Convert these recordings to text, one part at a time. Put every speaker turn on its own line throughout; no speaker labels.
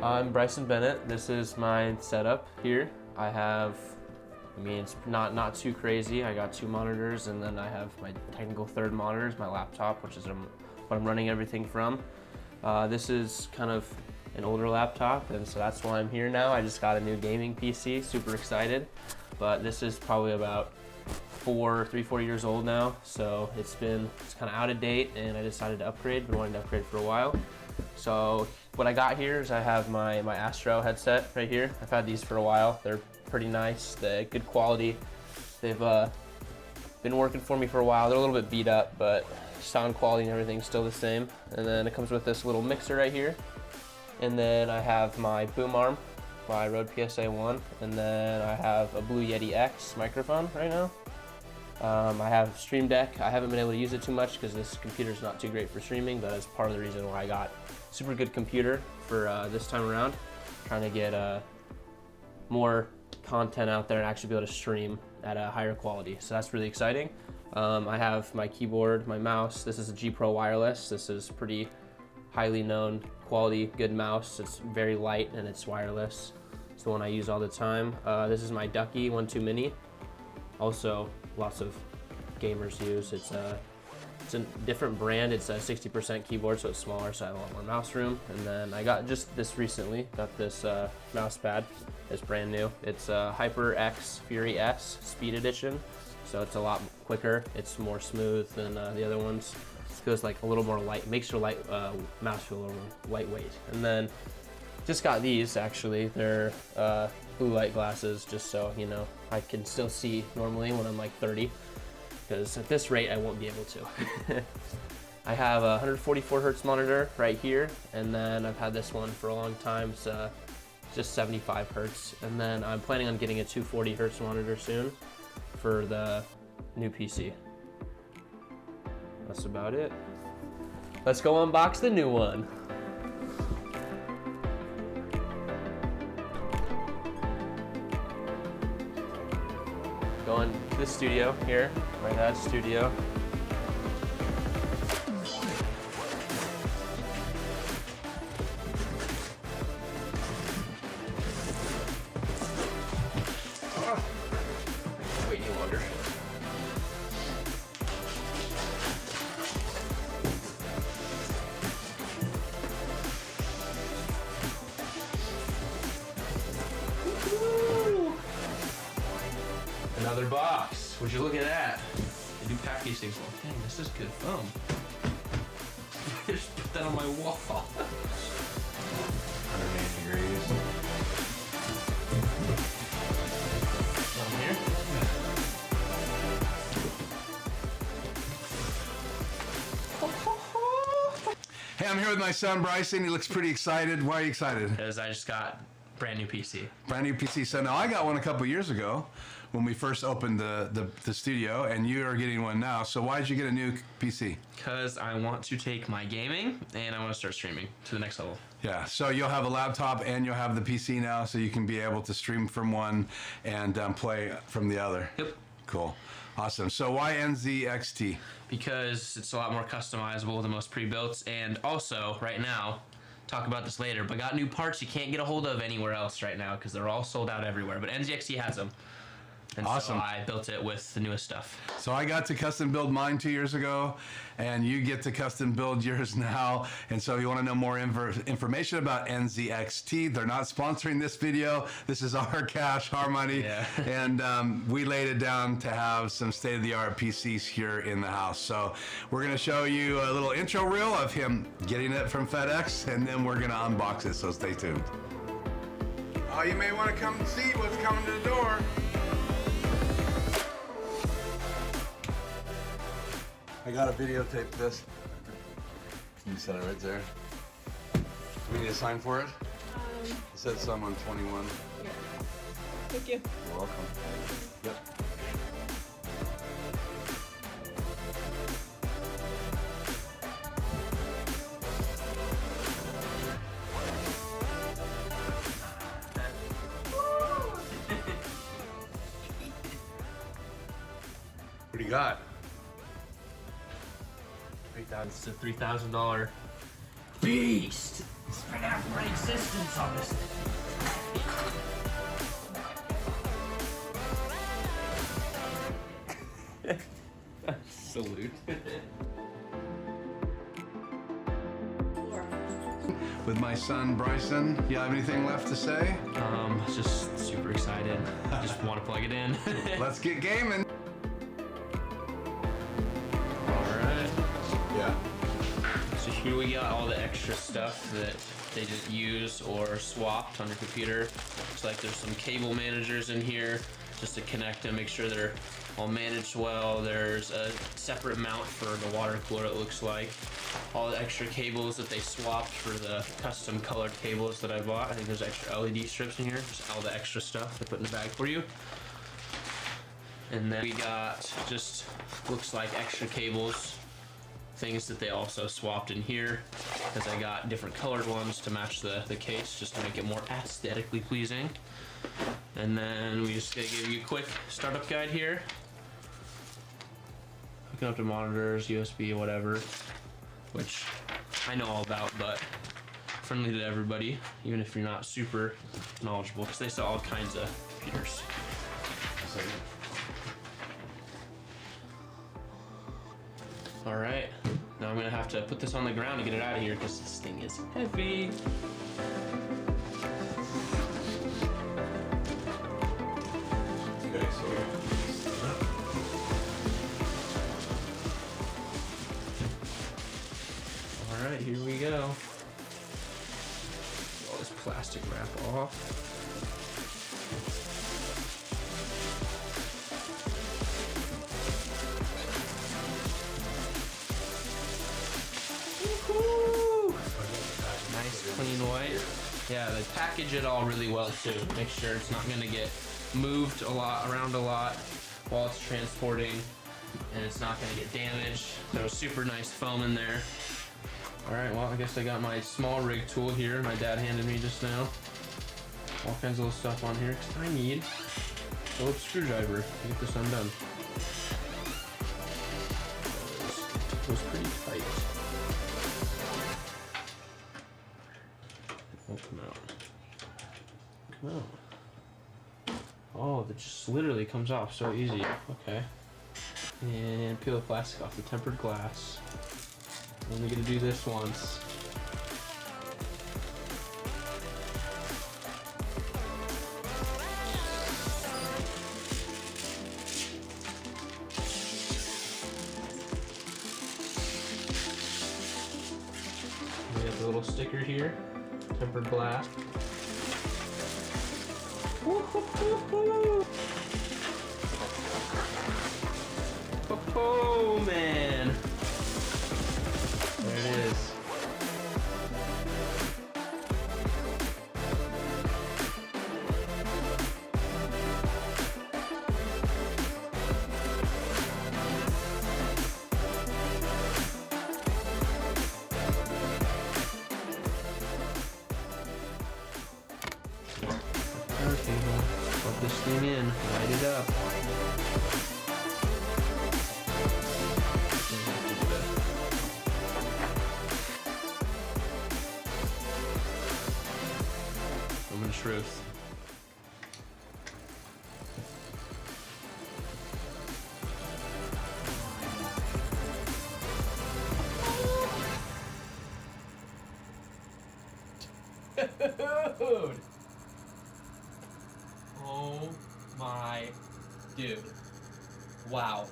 I'm Bryson Bennett. This is my setup here. I have, it's not too crazy. I got 2 monitors, and then I have my technical third monitor, my laptop, which is what I'm running everything from. This is kind of an older laptop, and so that's why I'm here now. I just got a new gaming PC, super excited. But this is probably about 3-4 years old now, so it's kind of out of date, and I decided to upgrade. Been wanting to upgrade for a while. So what I got here is I have my Astro headset right here. I've had these for a while. They're pretty nice. They're good quality. They've been working for me for a while. They're a little bit beat up, but sound quality and everything's still the same. And then it comes with this little mixer right here. And then I have my boom arm, my Rode PSA-1, and then I have a Blue Yeti X microphone right now. I have Stream Deck. I haven't been able to use it too much because this computer is not too great for streaming, but that's part of the reason why I got a super good computer for this time around. Trying to get more content out there and actually be able to stream at a higher quality. So that's really exciting. I have my keyboard, my mouse. This is a G Pro wireless. This is pretty highly known quality, good mouse. It's very light and it's wireless. It's the one I use all the time. This is my Ducky 1.2 Mini. Also, lots of gamers use. It's a different brand. It's a 60% keyboard, so it's smaller, so I have a lot more mouse room. And then I got just this recently, got this mouse pad. It's brand new. It's a HyperX Fury S Speed Edition, so it's a lot quicker. It's more smooth than the other ones. It feels like a little more light, makes your mouse feel a little more lightweight. And then just got these actually. They're blue light glasses, just so you know I can still see normally when I'm like 30, because at this rate I won't be able to. I have a 144 hertz monitor right here, and then I've had this one for a long time. It's just 75 hertz, and then I'm planning on getting a 240 hertz monitor soon for the new PC. That's about it. Let's go unbox the new one. Go in this studio here, right at studio. Waiting longer. Another box. Would you look at that? They do pack these things well. Dang, this is good foam. Just put that on my wall.
180 degrees.
Down here.
Hey, I'm here with my son Bryson. He looks pretty excited. Why are you excited?
Because I just got brand new PC.
Brand new PC. So now I got one a couple years ago when we first opened the studio, and you are getting one now. So why did you get a new PC?
Because I want to take my gaming and I want to start streaming to the next level.
Yeah, so you'll have a laptop and you'll have the PC now, so you can be able to stream from one and play from the other.
Yep.
Cool. Awesome. So why NZXT?
Because it's a lot more customizable than most pre-builts, and also right now, talk about this later, but got new parts you can't get a hold of anywhere else right now because they're all sold out everywhere, but NZXT has them. And
awesome.
So I built it with the newest stuff.
So I got to custom build mine 2 years ago, and you get to custom build yours now. And so if you want to know more information about NZXT, they're not sponsoring this video. This is our cash, our money.
Yeah.
And we laid it down to have some state-of-the-art PCs here in the house. So we're going to show you a little intro reel of him getting it from FedEx, and then we're going to unbox it, so stay tuned. Oh, you may want to come and see what's coming to the door. I gotta videotape this. You set it right there. We need a sign for it? It said some on 21.
Yeah. Thank you.
You're welcome. Yep. What do you got?
It's a $3,000 beast. Spread out my existence on this thing. Salute.
With my son Bryson, you have anything left to say?
Just super excited. I just want to plug it in.
Let's get gaming.
Alright.
Yeah.
So here we got all the extra stuff that they just use or swapped on your computer. Looks like there's some cable managers in here just to connect them, make sure they're all managed well. There's a separate mount for the water cooler, it looks like. All the extra cables that they swapped for the custom colored cables that I bought. I think there's extra LED strips in here, just all the extra stuff they put in the bag for you. And then we got just, looks like extra cables, things that they also swapped in here, because I got different colored ones to match the case, just to make it more aesthetically pleasing. And then we just gonna give you a quick startup guide here. Hooking up to monitors, USB, whatever, which I know all about, but friendly to everybody, even if you're not super knowledgeable, because they sell all kinds of computers. All right, now I'm gonna have to put this on the ground to get it out of here because this thing is heavy.
Okay, so
All right, here we go. All this plastic wrap off. Woohoo! Nice clean white. Yeah, they package it all really well too. Make sure it's not gonna get moved around a lot while it's transporting, and it's not gonna get damaged. There's super nice foam in there. All right, well, I guess I got my small rig tool here. My dad handed me just now. All kinds of little stuff on here, because I need a Phillips screwdriver to get this undone. It was pretty tight. Oh, come out. Come out. Oh, that just literally comes off so easy. Okay. And peel the plastic off the tempered glass. I'm only gonna do this once. We have the little sticker here, tempered glass. Oh man! There it is. Okay, well, plug this thing in, light it up. Moment of truth. Dude. Oh my dude. Wow.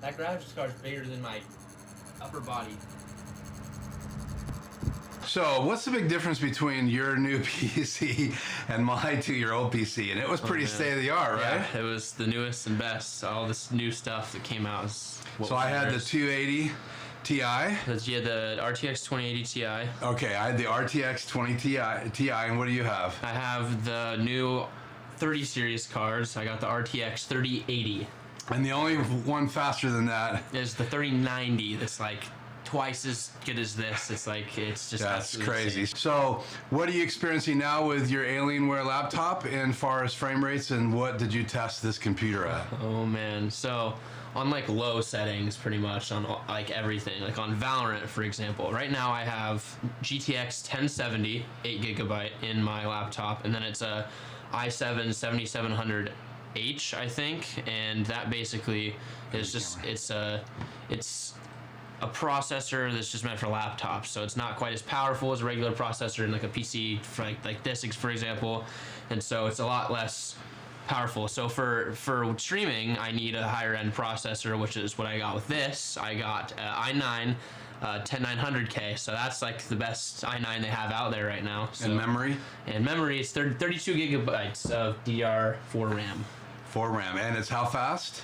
That graphics card is bigger than my upper body.
So, what's the big difference between your new PC and my 2-year-old PC? And it was pretty state of the art, right?
Yeah, it was the newest and best. All this new stuff that came out is what
So
was
I had the
theirs.
280 Ti.
Yeah, the RTX 2080 Ti.
Okay, I had the RTX 20 Ti, and what do you have?
I have the new 30 series cards. I got the RTX 3080.
And the only one faster than that.
There's the 3090 that's like twice as good as this. It's like, it's just
That's
absolutely
crazy.
insane.
So, what are you experiencing now with your Alienware laptop in far as frame rates, and what did you test this computer at?
Oh man, so like low settings pretty much on like everything. Like on Valorant, for example. Right now I have GTX 1070, 8GB in my laptop, and then it's a i7 7700H, I think, and that basically is just it's a processor that's just meant for laptops, so it's not quite as powerful as a regular processor in like a PC for like this, for example, and so it's a lot less powerful. So for streaming, I need a higher end processor, which is what I got with this. I got i9 10900K, so that's like the best i9 they have out there right now. So,
and memory?
And memory is 32 gigabytes of DDR4 RAM.
4 RAM, and it's how fast?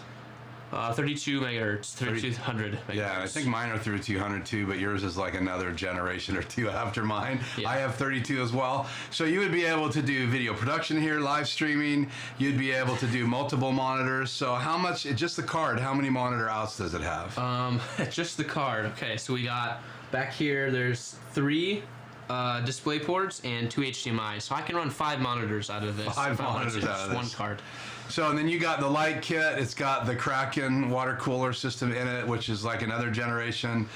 32 megahertz, 3200 megahertz.
Yeah, I think mine are 3200 too, but yours is like another generation or two after mine.
Yeah.
I have 32 as well. So you would be able to do video production here, live streaming. You'd be able to do multiple monitors. So how much, just the card, how many monitor outs does it have?
Just the card. Okay, so we got back here, there's 3 display ports and 2 HDMI. So I can run 5 monitors out of this.
5 monitors out of this.
One card.
So, and then you got the light kit. It's got the Kraken water cooler system in it, which is like another generation.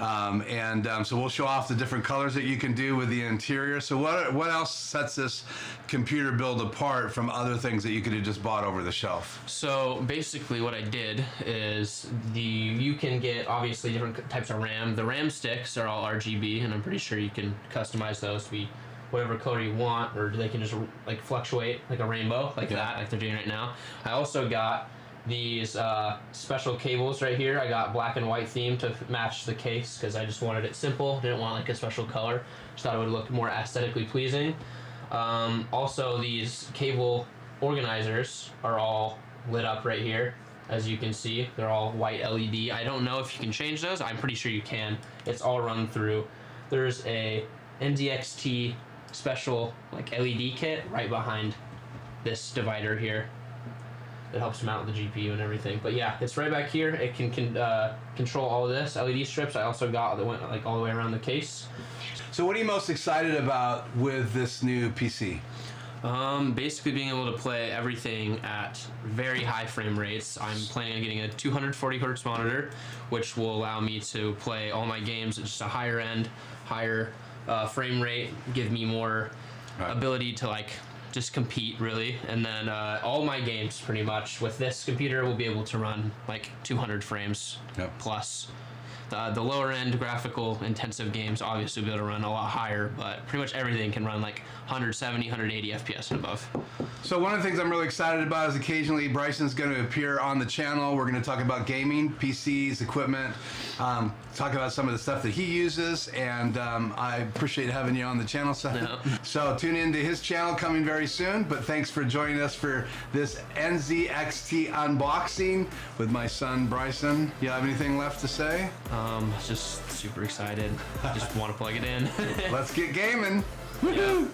So we'll show off the different colors that you can do with the interior. So what else sets this computer build apart from other things that you could have just bought over the shelf?
So basically what I did is you can get obviously different types of RAM. The RAM sticks are all RGB, and I'm pretty sure you can customize those to be whatever color you want, or they can just like fluctuate like a rainbow, like that, like they're doing right now. I also got these special cables right here. I got black and white theme to match the case because I just wanted it simple. Didn't want like a special color. Just thought it would look more aesthetically pleasing. Also, these cable organizers are all lit up right here. As you can see, they're all white LED. I don't know if you can change those. I'm pretty sure you can. It's all run through. There's a NZXT special like LED kit right behind this divider here. It helps mount the GPU and everything. But yeah, it's right back here. It can control all of this. LED strips I also got that went like all the way around the case.
So what are you most excited about with this new PC?
Basically being able to play everything at very high frame rates. I'm planning on getting a 240 hertz monitor, which will allow me to play all my games at just a higher end, higher frame rate, give me more ability to like just compete really. And then all my games pretty much with this computer will be able to run like 200 frames plus. The lower end graphical intensive games obviously will be able to run a lot higher, but pretty much everything can run like 170, 180 FPS and above.
So one of the things I'm really excited about is occasionally Bryson's going to appear on the channel. We're going to talk about gaming, PCs, equipment, talk about some of the stuff that he uses, and I appreciate having you on the channel. So tune into his channel coming very soon, but thanks for joining us for this NZXT unboxing with my son Bryson. You have anything left to say?
Just super excited. Just want to plug it in.
Let's get gaming.
Yeah.